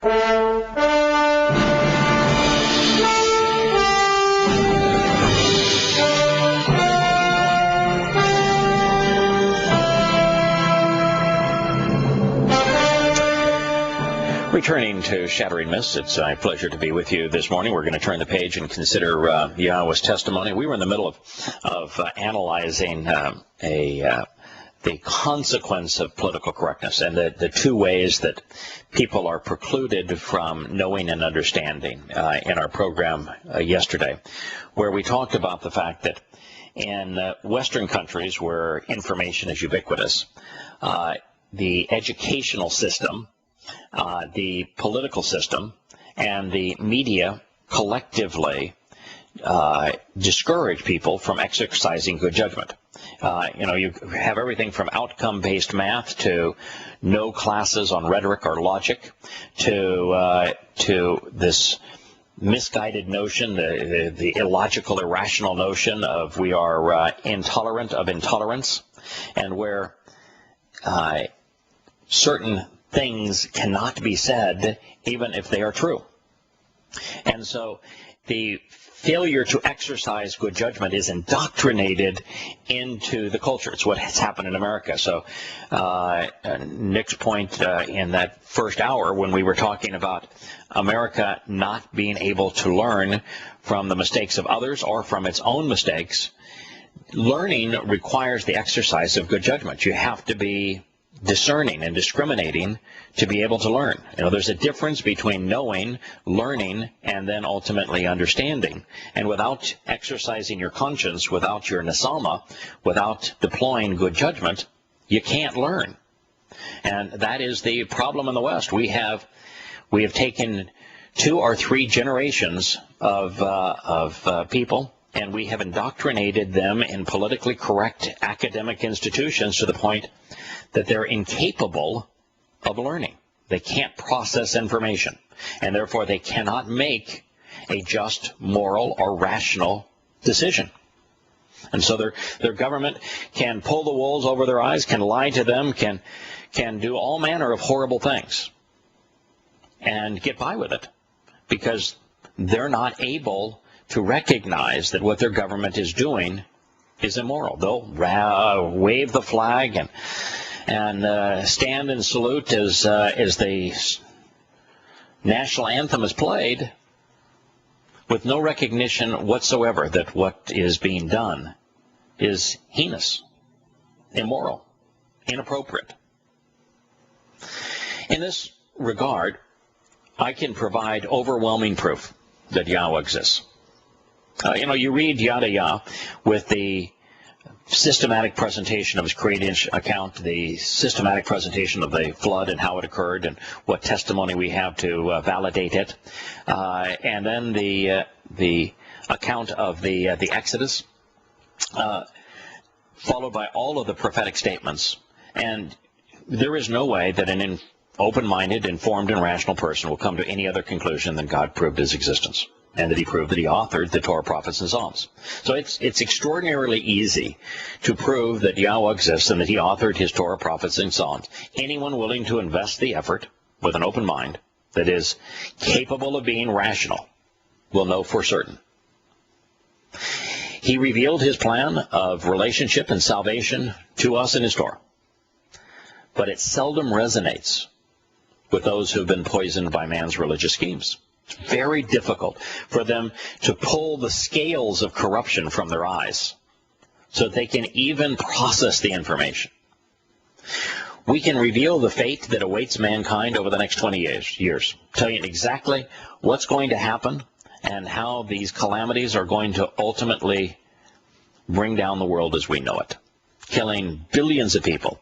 Returning to Shattering Myths, it's a pleasure to be with you this morning. We're going to turn the page and consider Yahowah's testimony. We were in the middle of analyzing the consequence of political correctness and the two ways that people are precluded from knowing and understanding in our program yesterday, where we talked about the fact that in Western countries where information is ubiquitous, the educational system, the political system, and the media collectively discourage people from exercising good judgment. You have everything from outcome-based math to no classes on rhetoric or logic to this misguided notion, the illogical, irrational notion of we are intolerant of intolerance, and where certain things cannot be said even if they are true. And so the failure to exercise good judgment is indoctrinated into the culture. It's what has happened in America. So Nick's point in that first hour when we were talking about America not being able to learn from the mistakes of others or from its own mistakes, learning requires the exercise of good judgment. You have to be discerning and discriminating to be able to learn. There's a difference between knowing, learning, and then ultimately understanding. And without exercising your conscience, without your nasama, without deploying good judgment, you can't learn. And that is the problem in the West. We have taken 2 or 3 generations of people, and we have indoctrinated them in politically correct academic institutions to the point that they're incapable of learning. They can't process information, and therefore they cannot make a just, moral, or rational decision. And so their government can pull the wolves over their eyes, can lie to them, can do all manner of horrible things and get by with it because they're not able to recognize that what their government is doing is immoral. They'll wave the flag and stand and salute as the national anthem is played, with no recognition whatsoever that what is being done is heinous, immoral, inappropriate. In this regard, I can provide overwhelming proof that Yahowah exists. You read Yahowah with the systematic presentation of his creation account, the systematic presentation of the flood and how it occurred and what testimony we have to validate it, and then the account of the Exodus, followed by all of the prophetic statements. And there is no way that an open-minded, informed, and rational person will come to any other conclusion than God proved his existence, and that he proved that he authored the Torah, prophets, and Psalms. So it's extraordinarily easy to prove that Yahowah exists and that he authored his Torah, prophets, and Psalms. Anyone willing to invest the effort with an open mind that is capable of being rational will know for certain. He revealed his plan of relationship and salvation to us in his Torah, but it seldom resonates with those who have been poisoned by man's religious schemes. It's very difficult for them to pull the scales of corruption from their eyes so that they can even process the information. We can reveal the fate that awaits mankind over the next 20 years, tell you exactly what's going to happen and how these calamities are going to ultimately bring down the world as we know it, killing billions of people,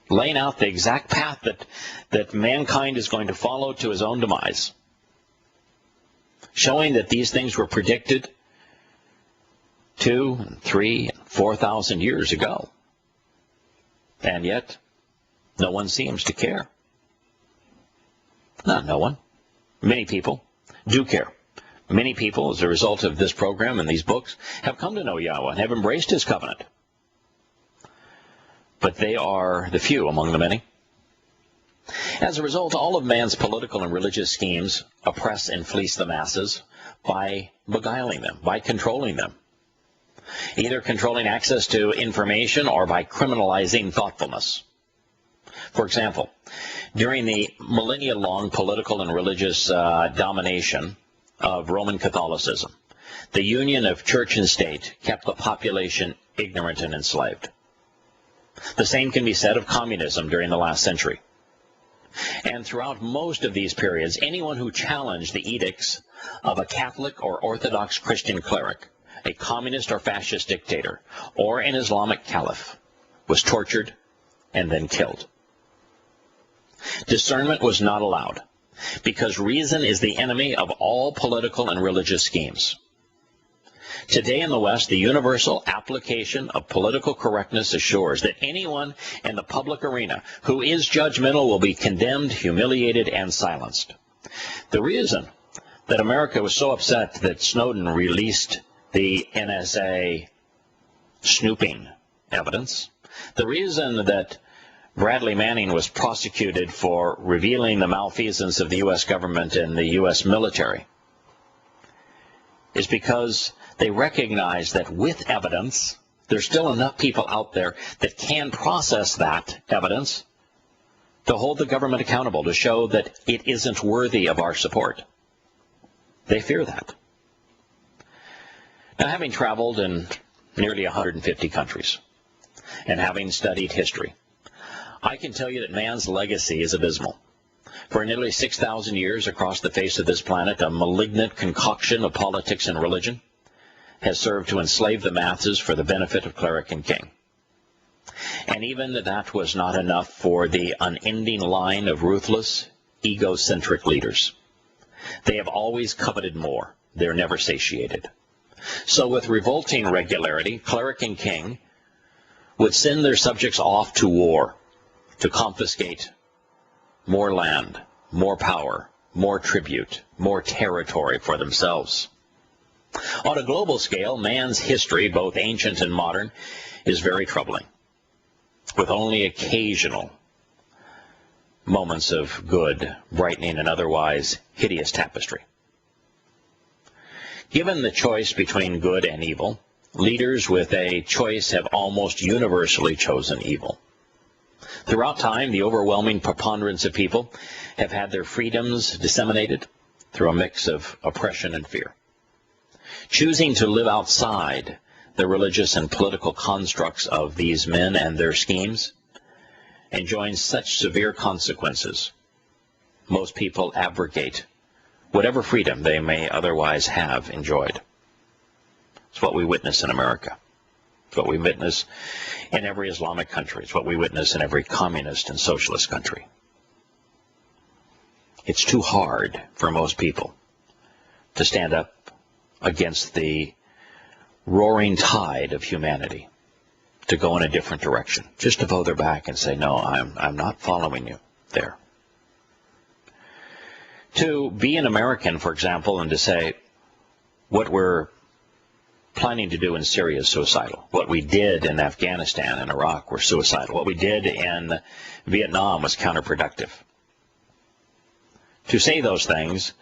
laying out the exact path that mankind is going to follow to his own demise, showing that these things were predicted 2,000, 3,000, and 4,000 years ago. And yet, no one seems to care. Not no one. Many people do care. Many people, as a result of this program and these books, have come to know Yahowah and have embraced his covenant. But they are the few among the many. As a result, all of man's political and religious schemes oppress and fleece the masses by beguiling them, by controlling them, either controlling access to information or by criminalizing thoughtfulness. For example, during the millennia-long political and religious domination of Roman Catholicism, the union of church and state kept the population ignorant and enslaved. The same can be said of communism during the last century. And throughout most of these periods, anyone who challenged the edicts of a Catholic or Orthodox Christian cleric, a communist or fascist dictator, or an Islamic caliph, was tortured and then killed. Discernment was not allowed, because reason is the enemy of all political and religious schemes. Today in the West, the universal application of political correctness assures that anyone in the public arena who is judgmental will be condemned, humiliated, and silenced. The reason that America was so upset that Snowden released the NSA snooping evidence, the reason that Bradley Manning was prosecuted for revealing the malfeasance of the U.S. government and the U.S. military, is because they recognize that with evidence, there's still enough people out there that can process that evidence to hold the government accountable, to show that it isn't worthy of our support. They fear that. Now, having traveled in nearly 150 countries and having studied history, I can tell you that man's legacy is abysmal. For nearly 6,000 years across the face of this planet, a malignant concoction of politics and religion has served to enslave the masses for the benefit of cleric and king. And even that was not enough for the unending line of ruthless, egocentric leaders. They have always coveted more. They're never satiated. So with revolting regularity, cleric and king would send their subjects off to war to confiscate more land, more power, more tribute, more territory for themselves. On a global scale, man's history, both ancient and modern, is very troubling, with only occasional moments of good brightening an otherwise hideous tapestry. Given the choice between good and evil, leaders with a choice have almost universally chosen evil. Throughout time, the overwhelming preponderance of people have had their freedoms disseminated through a mix of oppression and fear. Choosing to live outside the religious and political constructs of these men and their schemes, enjoying such severe consequences, most people abrogate whatever freedom they may otherwise have enjoyed. It's what we witness in America. It's what we witness in every Islamic country. It's what we witness in every communist and socialist country. It's too hard for most people to stand up against the roaring tide of humanity, to go in a different direction, just to bow their back and say, no, I'm not following you there. To be an American, for example, and to say what we're planning to do in Syria is suicidal. What we did in Afghanistan and Iraq were suicidal. What we did in Vietnam was counterproductive. To say those things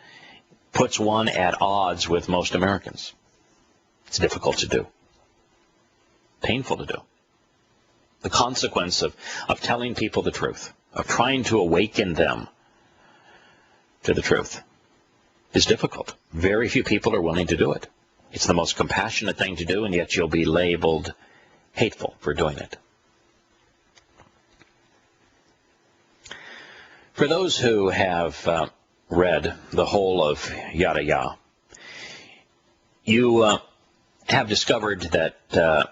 puts one at odds with most Americans. It's difficult to do. Painful to do. The consequence of telling people the truth, of trying to awaken them to the truth, is difficult. Very few people are willing to do it. It's the most compassionate thing to do, and yet you'll be labeled hateful for doing it. For those who have read the whole of Yahowah, you have discovered that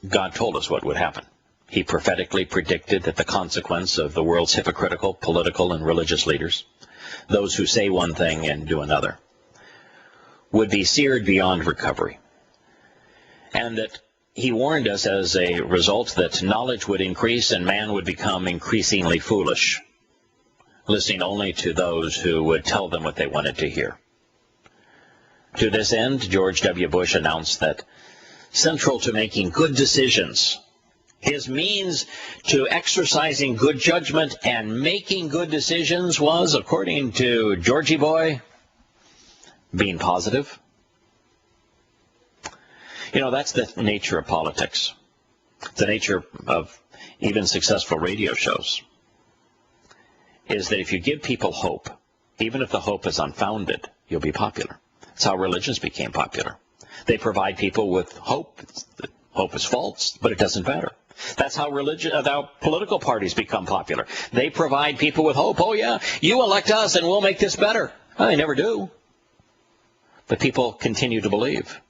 God told us what would happen. He prophetically predicted that the consequence of the world's hypocritical political and religious leaders, those who say one thing and do another, would be seared beyond recovery. And that he warned us as a result that knowledge would increase and man would become increasingly foolish, listening only to those who would tell them what they wanted to hear. To this end, George W. Bush announced that central to making good decisions His means to exercising good judgment and making good decisions was, according to Georgie Boy, being positive. You know, that's the nature of politics. The nature of even successful radio shows is that if you give people hope, even if the hope is unfounded, you'll be popular. That's how religions became popular. They provide people with hope. Hope is false, but it doesn't matter. That's how how political parties become popular. They provide people with hope. Oh yeah, you elect us and we'll make this better. Well, they never do. But people continue to believe.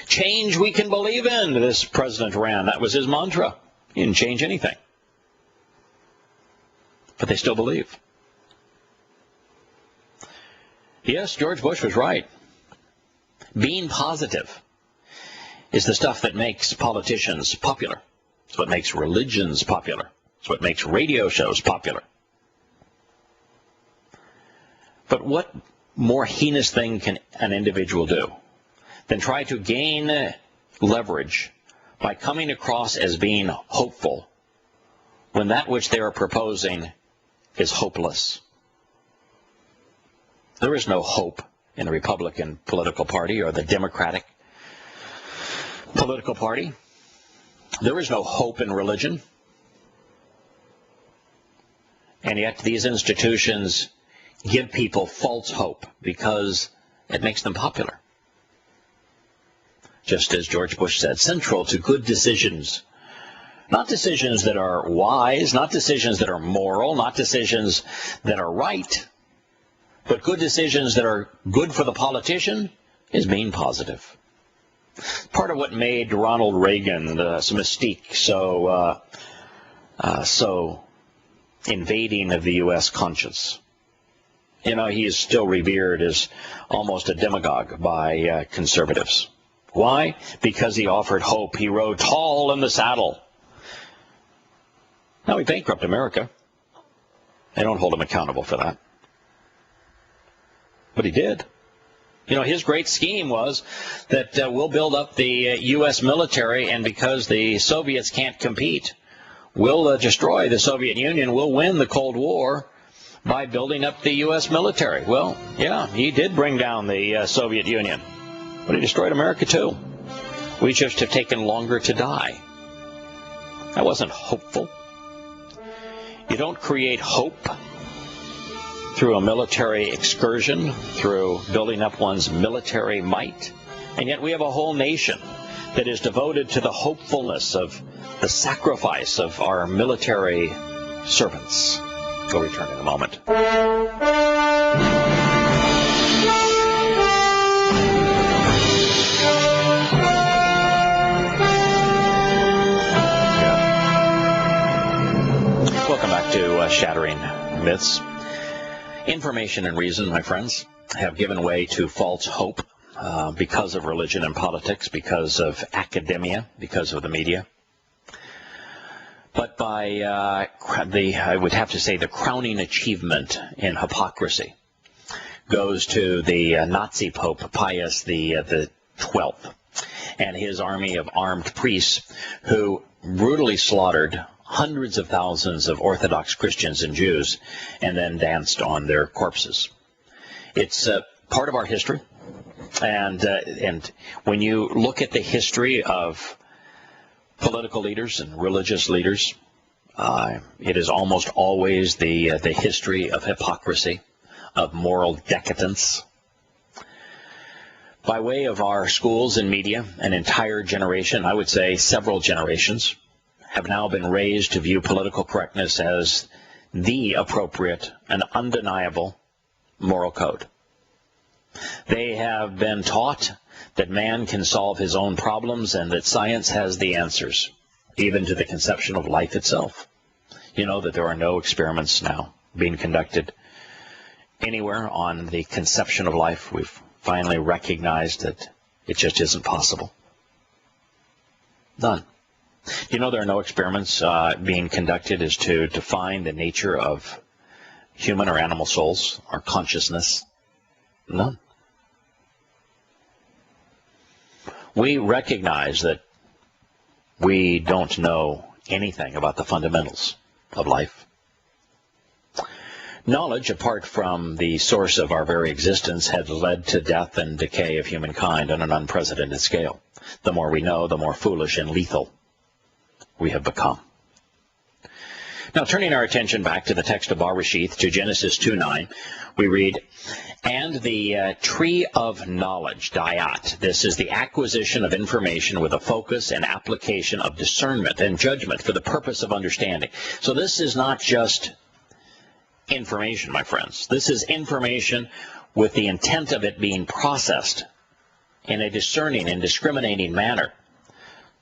Change we can believe in, this president ran. That was his mantra. He didn't change anything. But they still believe. Yes, George Bush was right. Being positive is the stuff that makes politicians popular. It's what makes religions popular. It's what makes radio shows popular. But what more heinous thing can an individual do than try to gain leverage by coming across as being hopeful when that which they are proposing is hopeless? There is no hope in the Republican political party or the Democratic political party. There is no hope in religion. And yet these institutions give people false hope because it makes them popular. Just as George Bush said, central to good decisions. Not decisions that are wise, not decisions that are moral, not decisions that are right, but good decisions that are good for the politician is being positive. Part of what made Ronald Reagan's mystique so invading of the U.S. conscience. You know, he is still revered as almost a demagogue by conservatives. Why? Because he offered hope. He rode tall in the saddle. Now he bankrupted America. They don't hold him accountable for that. But he did. You know, his great scheme was that we'll build up the U.S. military, and because the Soviets can't compete, we'll destroy the Soviet Union. We'll win the Cold War by building up the U.S. military. Well, yeah, he did bring down the Soviet Union, but he destroyed America too. We just have taken longer to die. That wasn't hopeful. You don't create hope through a military excursion, through building up one's military might. And yet we have a whole nation that is devoted to the hopefulness of the sacrifice of our military servants. We'll return in a moment. Welcome back to Shattering Myths. Information and reason, my friends, have given way to false hope because of religion and politics, because of academia, because of the media. But by I would have to say the crowning achievement in hypocrisy goes to the Nazi Pope Pius the 12th and his army of armed priests who brutally slaughtered hundreds of thousands of Orthodox Christians and Jews and then danced on their corpses. It's part of our history, and when you look at the history of political leaders and religious leaders, it is almost always the history of hypocrisy, of moral decadence. By way of our schools and media, an entire generation, I would say several generations, have now been raised to view political correctness as the appropriate and undeniable moral code. They have been taught that man can solve his own problems and that science has the answers, even to the conception of life itself. You know that there are no experiments now being conducted anywhere on the conception of life. We've finally recognized that it just isn't possible. None. You know there are no experiments being conducted as to define the nature of human or animal souls or consciousness. None. We recognize that we don't know anything about the fundamentals of life. Knowledge, apart from the source of our very existence, had led to death and decay of humankind on an unprecedented scale. The more we know, the more foolish and lethal we have become. Now, turning our attention back to the text of Bereshith, to Genesis 2:9, we read, "And the tree of knowledge, dayat." This is the acquisition of information with a focus and application of discernment and judgment for the purpose of understanding. So this is not just information, my friends. This is information with the intent of it being processed in a discerning and discriminating manner.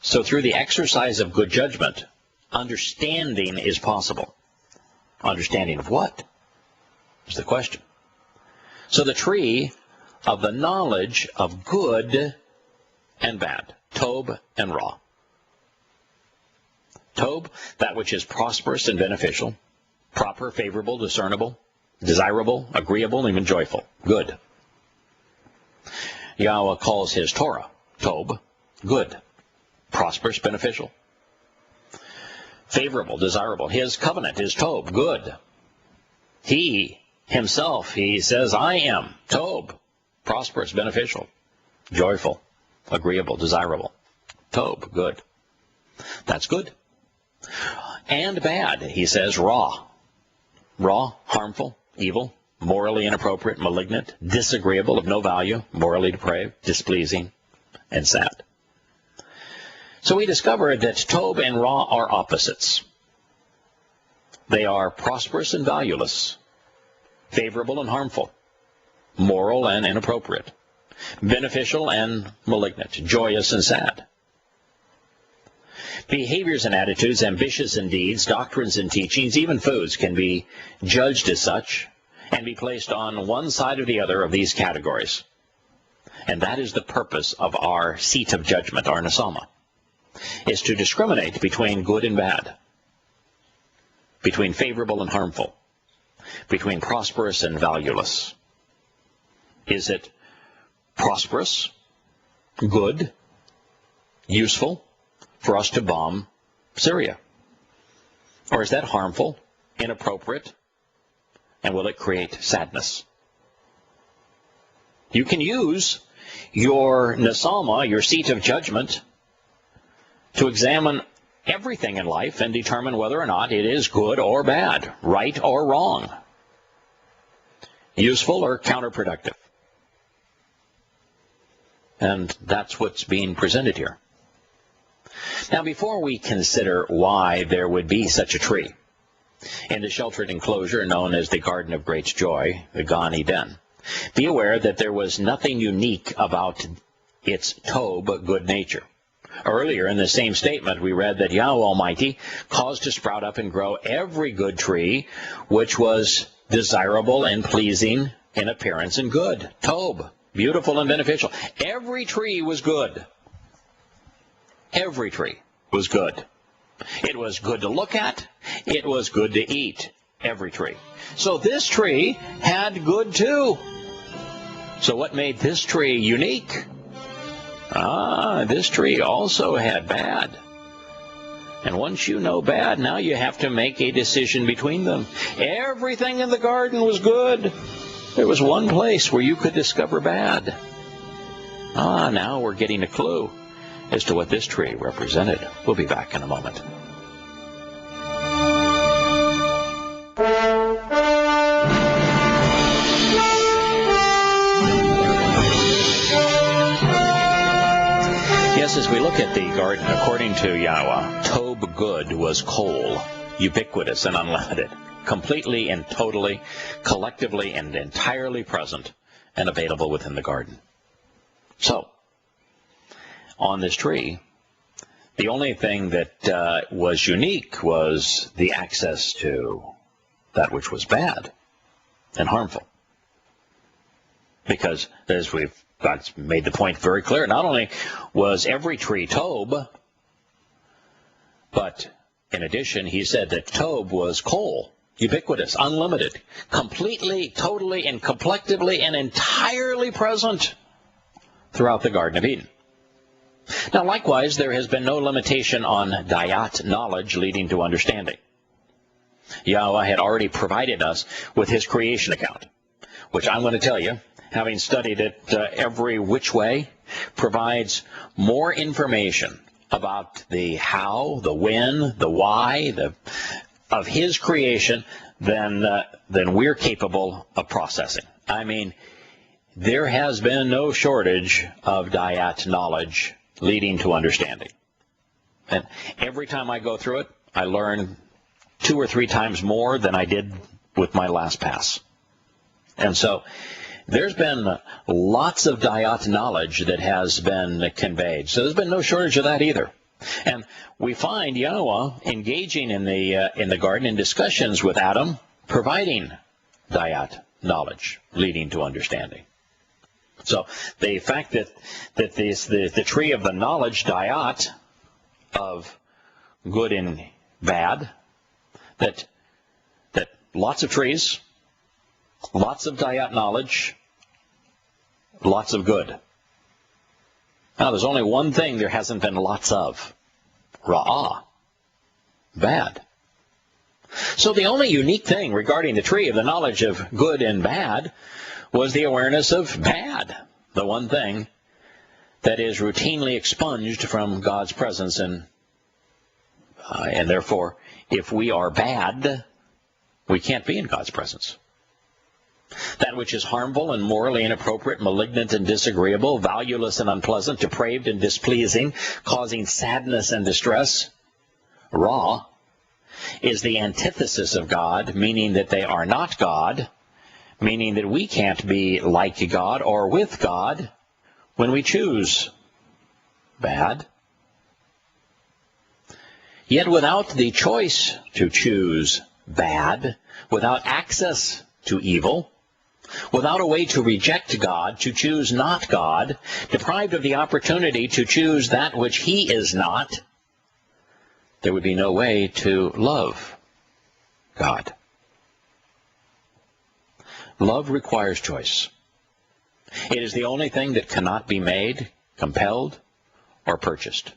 So through the exercise of good judgment, understanding is possible. Understanding of what is the question. So the tree of the knowledge of good and bad, Tob and Ra. Tob, that which is prosperous and beneficial, proper, favorable, discernible, desirable, agreeable, even joyful, good. Yahowah calls his Torah, Tob, good, prosperous, beneficial, favorable, desirable. His covenant is Tob, good. He himself, he says, I am Tob, prosperous, beneficial, joyful, agreeable, desirable. Tob, good. That's good. And bad, he says, Ra. Ra, harmful, evil, morally inappropriate, malignant, disagreeable, of no value, morally depraved, displeasing, and sad. So we discovered that Tob and Ra are opposites. They are prosperous and valueless, favorable and harmful, moral and inappropriate, beneficial and malignant, joyous and sad. Behaviors and attitudes, ambitious and deeds, doctrines and teachings, even foods can be judged as such and be placed on one side or the other of these categories. And that is the purpose of our seat of judgment, our nesama, is to discriminate between good and bad, between favorable and harmful, between prosperous and valueless. Is it prosperous, good, useful for us to bomb Syria? Or is that harmful, inappropriate, and will it create sadness? You can use your nesama, your seat of judgment, to examine everything in life and determine whether or not it is good or bad, right or wrong, useful or counterproductive. And that's what's being presented here. Now, before we consider why there would be such a tree in the sheltered enclosure known as the Garden of Great Joy, the Gan Eden, be aware that there was nothing unique about its Tob, good nature. Earlier in the same statement, we read that Yahweh Almighty caused to sprout up and grow every good tree which was desirable and pleasing in appearance and good. Tob, beautiful and beneficial. Every tree was good. Every tree was good. It was good to look at. It was good to eat. Every tree. So this tree had good too. So what made this tree unique? This tree also had bad. And once you know bad, now you have to make a decision between them. Everything in the garden was good. There was one place where you could discover bad. Now we're getting a clue as to what this tree represented. We'll be back in a moment. Yes, as we look at the garden, according to Yahowah, Tob good was kol, ubiquitous and unlimited, completely and totally, collectively and entirely present and available within the garden. So, on this tree, the only thing that was unique was the access to that which was bad and harmful. Because, as God's made the point very clear, not only was every tree Tob, but in addition, he said that Tob was kol, ubiquitous, unlimited, completely, totally, and collectively and entirely present throughout the Garden of Eden. Now, likewise, there has been no limitation on dayat, knowledge leading to understanding. Yahowah had already provided us with his creation account, which I'm going to tell you, having studied it every which way, provides more information about the how, the when, the why of his creation than we're capable of processing. I mean, there has been no shortage of dayat, knowledge leading to understanding. And every time I go through it, I learn 2 or 3 times more than I did with my last pass. And so there's been lots of dayat knowledge that has been conveyed. So there's been no shortage of that either. And we find Yahowah engaging in the garden in discussions with Adam, providing dayat knowledge leading to understanding. So the fact that the tree of the knowledge, dayat, of good and bad, that lots of trees, lots of dayat knowledge, lots of good. Now, there's only one thing there hasn't been lots of. Ra'ah, bad. So the only unique thing regarding the tree of the knowledge of good and bad was the awareness of bad, the one thing that is routinely expunged from God's presence, and therefore, if we are bad, we can't be in God's presence. That which is harmful and morally inappropriate, malignant and disagreeable, valueless and unpleasant, depraved and displeasing, causing sadness and distress, Ra, is the antithesis of God, meaning that they are not God, meaning that we can't be like God or with God when we choose bad. Yet without the choice to choose bad, without access to evil, without a way to reject God, to choose not God, deprived of the opportunity to choose that which he is not, there would be no way to love God. Love requires choice. It is the only thing that cannot be made, compelled, or purchased,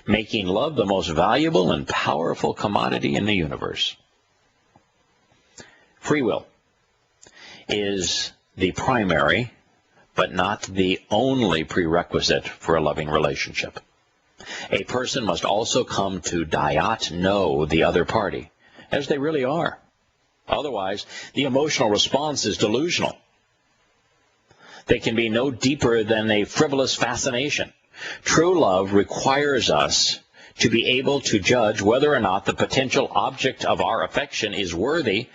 making love the most valuable and powerful commodity in the universe. Free will is the primary, but not the only prerequisite for a loving relationship. A person must also come to dayat, know the other party, as they really are. Otherwise, the emotional response is delusional. They can be no deeper than a frivolous fascination. True love requires us to be able to judge whether or not the potential object of our affection is worthy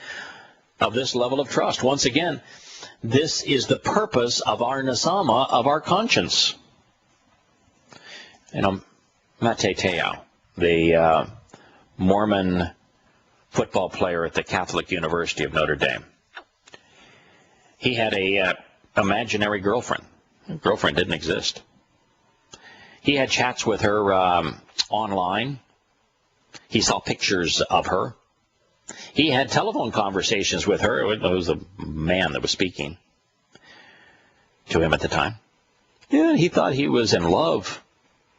of this level of trust. Once again, this is the purpose of our nasama, of our conscience. Mattateo, the Mormon football player at the Catholic University of Notre Dame, he had a imaginary girlfriend. The girlfriend didn't exist. He had chats with her online. He saw pictures of her. He had telephone conversations with her. It was the man that was speaking to him at the time. Yeah, he thought he was in love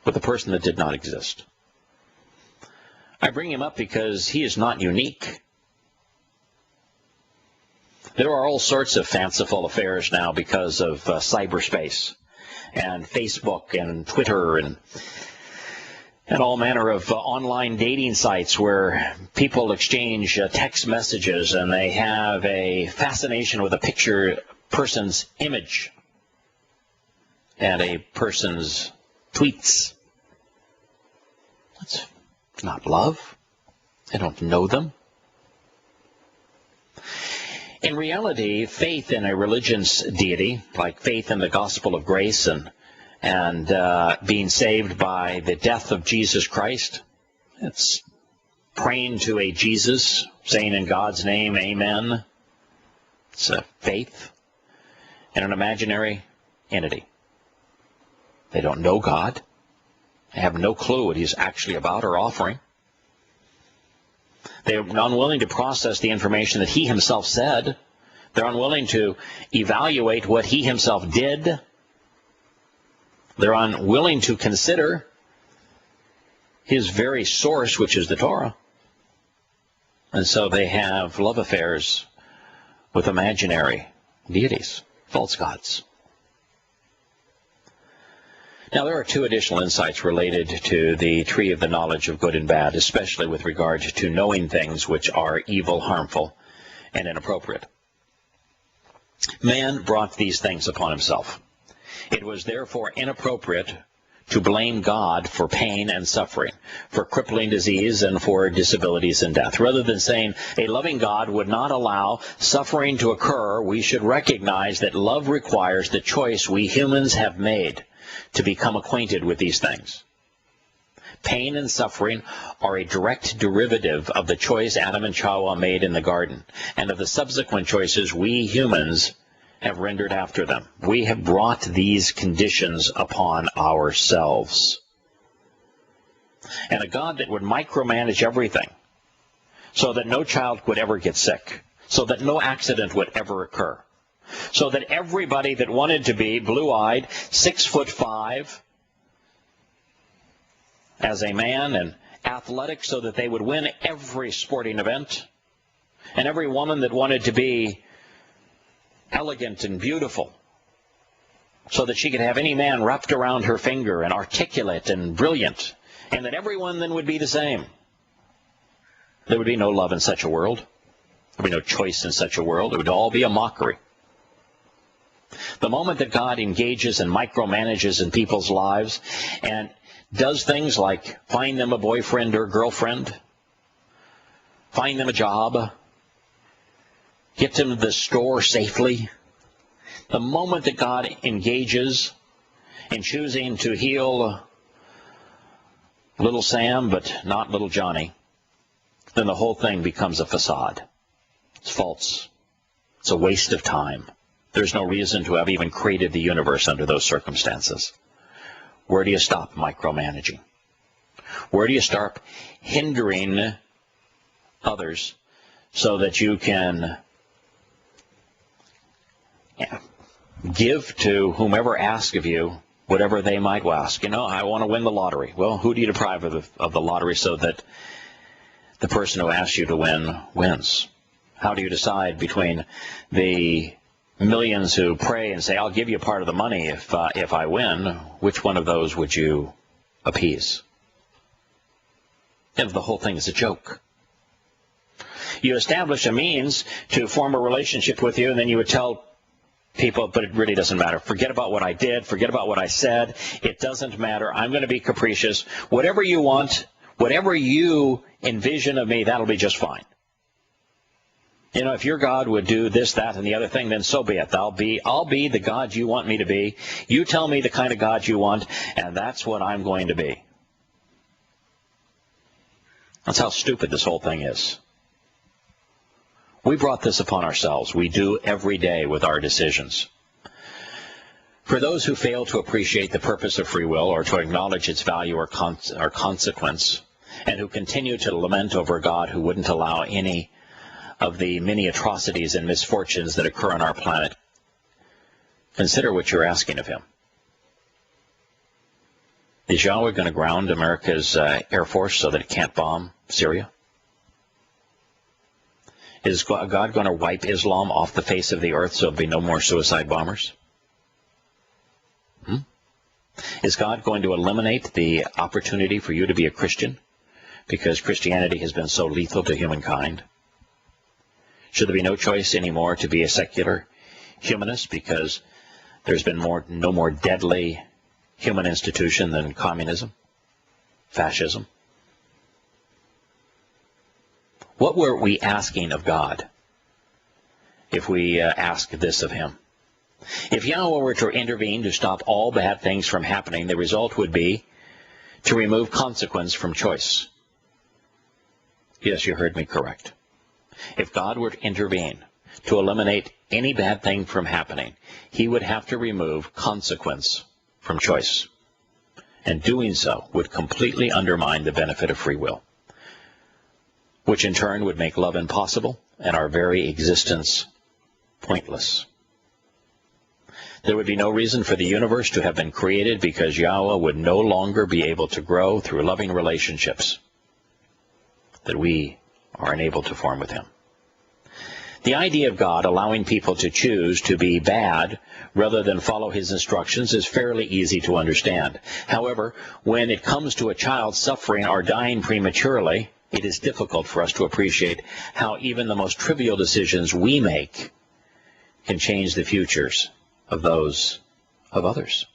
with a person that did not exist. I bring him up because he is not unique. There are all sorts of fanciful affairs now because of cyberspace and Facebook and Twitter and all manner of online dating sites where people exchange text messages and they have a fascination with a person's image and a person's tweets. That's not love. I don't know them. In reality, faith in a religion's deity, like faith in the gospel of grace and being saved by the death of Jesus Christ, it's praying to a Jesus, saying in God's name, amen. It's a faith in an imaginary entity. They don't know God. They have no clue what he's actually about or offering. They're unwilling to process the information that he himself said. They're unwilling to evaluate what he himself did. They're unwilling to consider his very source, which is the Torah. And so they have love affairs with imaginary deities, false gods. Now, there are two additional insights related to the tree of the knowledge of good and bad, especially with regard to knowing things which are evil, harmful, and inappropriate. Man brought these things upon himself. It was therefore inappropriate to blame God for pain and suffering, for crippling disease and for disabilities and death. Rather than saying a loving God would not allow suffering to occur, we should recognize that love requires the choice we humans have made to become acquainted with these things. Pain and suffering are a direct derivative of the choice Adam and Yahowah made in the garden, and of the subsequent choices we humans have rendered after them. We have brought these conditions upon ourselves. And a God that would micromanage everything so that no child would ever get sick, so that no accident would ever occur, so that everybody that wanted to be blue-eyed, 6'5", as a man, and athletic so that they would win every sporting event, and every woman that wanted to be elegant and beautiful so that she could have any man wrapped around her finger, and articulate and brilliant, and that everyone then would be the same. There would be no love in such a world. There would be no choice in such a world. It would all be a mockery. The moment that God engages and micromanages in people's lives and does things like find them a boyfriend or girlfriend, find them a job, get them to the store safely, the moment that God engages in choosing to heal little Sam but not little Johnny, then the whole thing becomes a facade. It's false. It's a waste of time. There's no reason to have even created the universe under those circumstances. Where do you stop micromanaging? Where do you start hindering others so that you can give to whomever asks of you whatever they might ask? You know, I want to win the lottery. Well, who do you deprive of the lottery so that the person who asks you to win wins? How do you decide between the millions who pray and say, I'll give you part of the money if I win? Which one of those would you appease? And the whole thing is a joke. You establish a means to form a relationship with you, and then you would tell people, but it really doesn't matter. Forget about what I did. Forget about what I said. It doesn't matter. I'm going to be capricious. Whatever you want, whatever you envision of me, that'll be just fine. You know, if your God would do this, that, and the other thing, then so be it. I'll be the God you want me to be. You tell me the kind of God you want, and that's what I'm going to be. That's how stupid this whole thing is. We brought this upon ourselves. We do every day with our decisions. For those who fail to appreciate the purpose of free will or to acknowledge its value or consequence, and who continue to lament over a God who wouldn't allow any of the many atrocities and misfortunes that occur on our planet, consider what you're asking of him. Is Yahweh going to ground America's Air Force so that it can't bomb Syria? Is God going to wipe Islam off the face of the earth so there'll be no more suicide bombers? Is God going to eliminate the opportunity for you to be a Christian because Christianity has been so lethal to humankind? Should there be no choice anymore to be a secular humanist because there's been no more deadly human institution than communism, fascism? What were we asking of God if we ask this of him? If Yahweh were to intervene to stop all bad things from happening, the result would be to remove consequence from choice. Yes, you heard me correct. If God were to intervene to eliminate any bad thing from happening, he would have to remove consequence from choice. And doing so would completely undermine the benefit of free will, which in turn would make love impossible and our very existence pointless. There would be no reason for the universe to have been created because Yahowah would no longer be able to grow through loving relationships that we are unable to form with him. The idea of God allowing people to choose to be bad rather than follow his instructions is fairly easy to understand. However, when it comes to a child suffering or dying prematurely, it is difficult for us to appreciate how even the most trivial decisions we make can change the futures of those of others.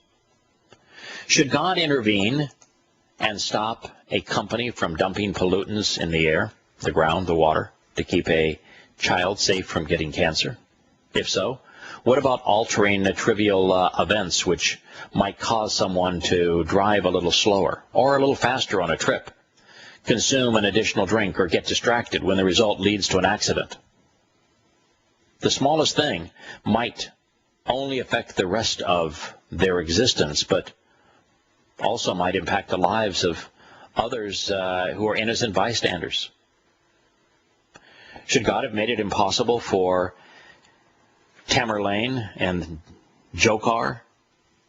Should God intervene and stop a company from dumping pollutants in the air, the ground, the water, to keep a child safe from getting cancer? If so, what about altering the trivial events which might cause someone to drive a little slower or a little faster on a trip, consume an additional drink, or get distracted when the result leads to an accident? The smallest thing might only affect the rest of their existence, but also might impact the lives of others who are innocent bystanders. Should God have made it impossible for Tamerlane and Dzhokhar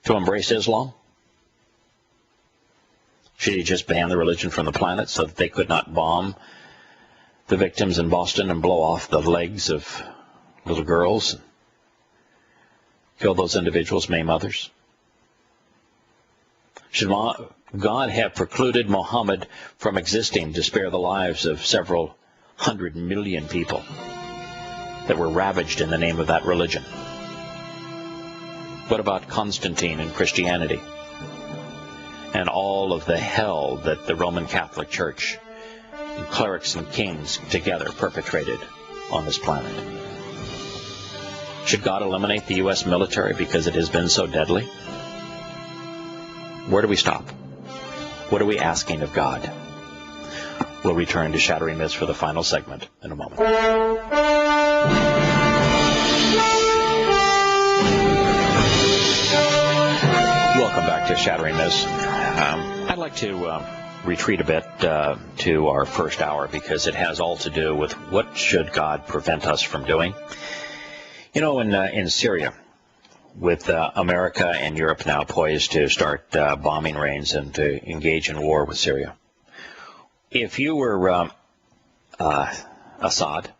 to embrace Islam? Should he just ban the religion from the planet so that they could not bomb the victims in Boston and blow off the legs of little girls, kill those individuals, maim others? Should God have precluded Muhammad from existing to spare the lives of several 100 million people that were ravaged in the name of that religion? What about Constantine and Christianity and all of the hell that the Roman Catholic Church and clerics and kings together perpetrated on this planet? Should God eliminate the U.S. military because it has been so deadly? Where do we stop? What are we asking of God? We'll return to Shattering Myths for the final segment in a moment. Welcome back to Shattering Myths. I'd like to retreat a bit to our first hour because it has all to do with what should God prevent us from doing. You know, in Syria, with America and Europe now poised to start bombing raids and to engage in war with Syria, if you were Assad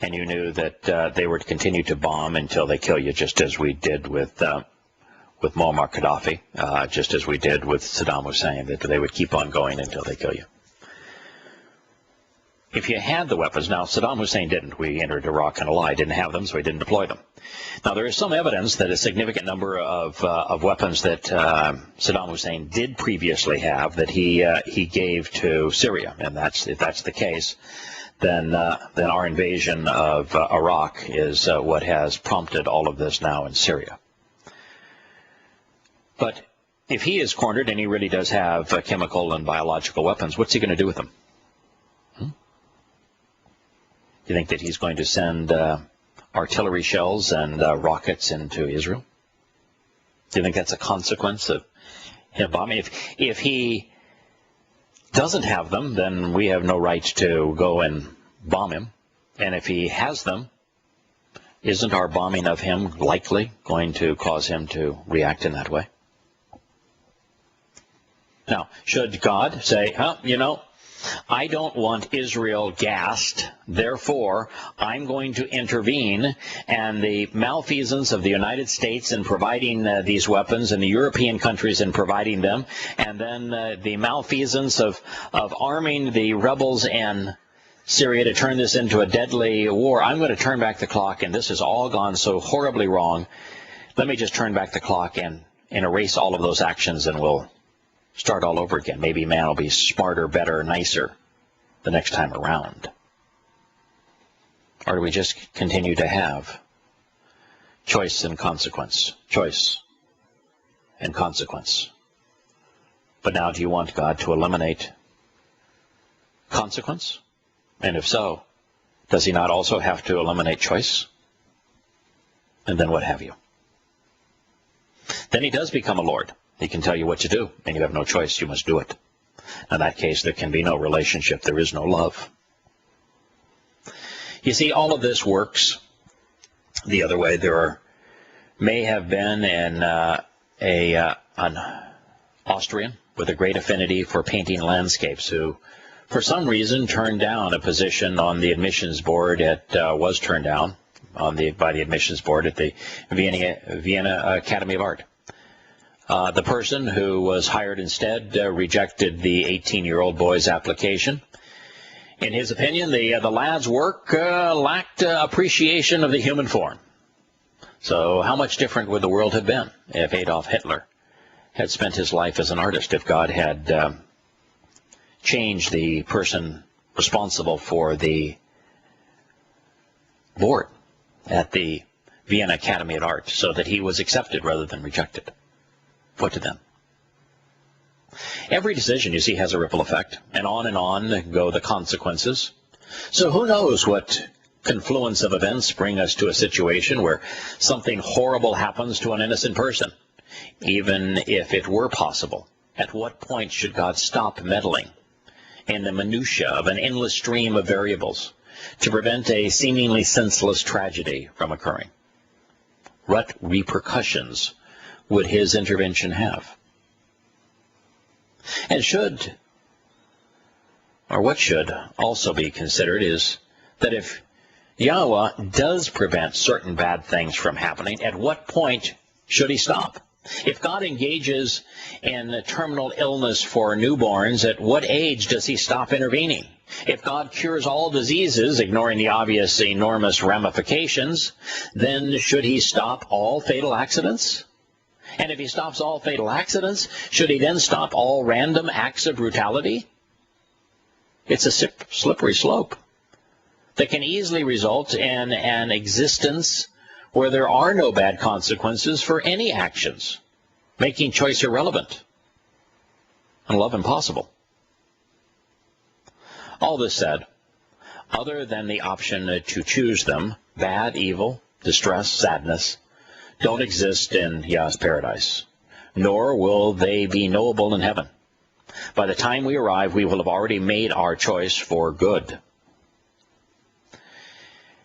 and you knew that they would continue to bomb until they kill you, just as we did with Muammar Gaddafi, just as we did with Saddam Hussein, that they would keep on going until they kill you. If you had the weapons, now Saddam Hussein didn't. We entered Iraq in a lie, didn't have them, so he didn't deploy them. Now there is some evidence that a significant number of weapons that Saddam Hussein did previously have that he gave to Syria, and if that's the case, then our invasion of Iraq is what has prompted all of this now in Syria. But if he is cornered and he really does have chemical and biological weapons, what's he going to do with them? Do you think that he's going to send artillery shells and rockets into Israel? Do you think that's a consequence of him bombing? If he doesn't have them, then we have no right to go and bomb him. And if he has them, isn't our bombing of him likely going to cause him to react in that way? Now, should God say, I don't want Israel gassed, therefore I'm going to intervene, and the malfeasance of the United States in providing these weapons and the European countries in providing them, and then the malfeasance of arming the rebels in Syria to turn this into a deadly war, I'm going to turn back the clock, and this has all gone so horribly wrong. Let me just turn back the clock and erase all of those actions, and we'll start all over again. Maybe man will be smarter, better, nicer the next time around. Or do we just continue to have choice and consequence, choice and consequence? But now do you want God to eliminate consequence? And if so, does he not also have to eliminate choice? And then what have you? Then he does become a Lord. He can tell you what to do, and you have no choice. You must do it. In that case, there can be no relationship. There is no love. You see, all of this works the other way. There are may have been an Austrian with a great affinity for painting landscapes who, for some reason, turned down a position on the admissions board. Was turned down by the admissions board at the Vienna Academy of Art. The person who was hired instead rejected the 18-year-old boy's application. In his opinion, the lad's work lacked appreciation of the human form. So how much different would the world have been if Adolf Hitler had spent his life as an artist, if God had changed the person responsible for the board at the Vienna Academy of Art so that he was accepted rather than rejected? What then? Every decision, you see, has a ripple effect, and on go the consequences. So who knows what confluence of events bring us to a situation where something horrible happens to an innocent person. Even if it were possible, at what point should God stop meddling in the minutiae of an endless stream of variables to prevent a seemingly senseless tragedy from occurring? What repercussions would his intervention have? And what should also be considered is that if Yahowah does prevent certain bad things from happening, at what point should he stop? If God engages in terminal illness for newborns, at what age does he stop intervening? If God cures all diseases, ignoring the obvious enormous ramifications, then should he stop all fatal accidents? And if he stops all fatal accidents, should he then stop all random acts of brutality? It's a slippery slope that can easily result in an existence where there are no bad consequences for any actions, making choice irrelevant and love impossible. All this said, other than the option to choose them, bad, evil, distress, sadness, don't exist in Yah's paradise, nor will they be knowable in heaven. By the time we arrive, we will have already made our choice for good.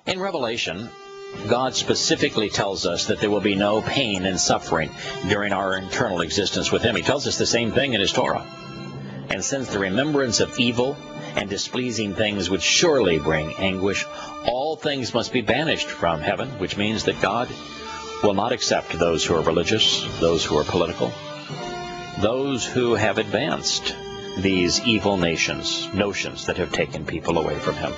In Revelation, God specifically tells us that there will be no pain and suffering during our eternal existence with him. He tells us the same thing in his Torah. And since the remembrance of evil and displeasing things would surely bring anguish, all things must be banished from heaven, which means that God will not accept those who are religious, those who are political, those who have advanced these evil notions that have taken people away from him.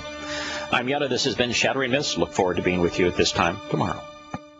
I'm Yahowah. This has been Shattering Myths. Look forward to being with you at this time tomorrow.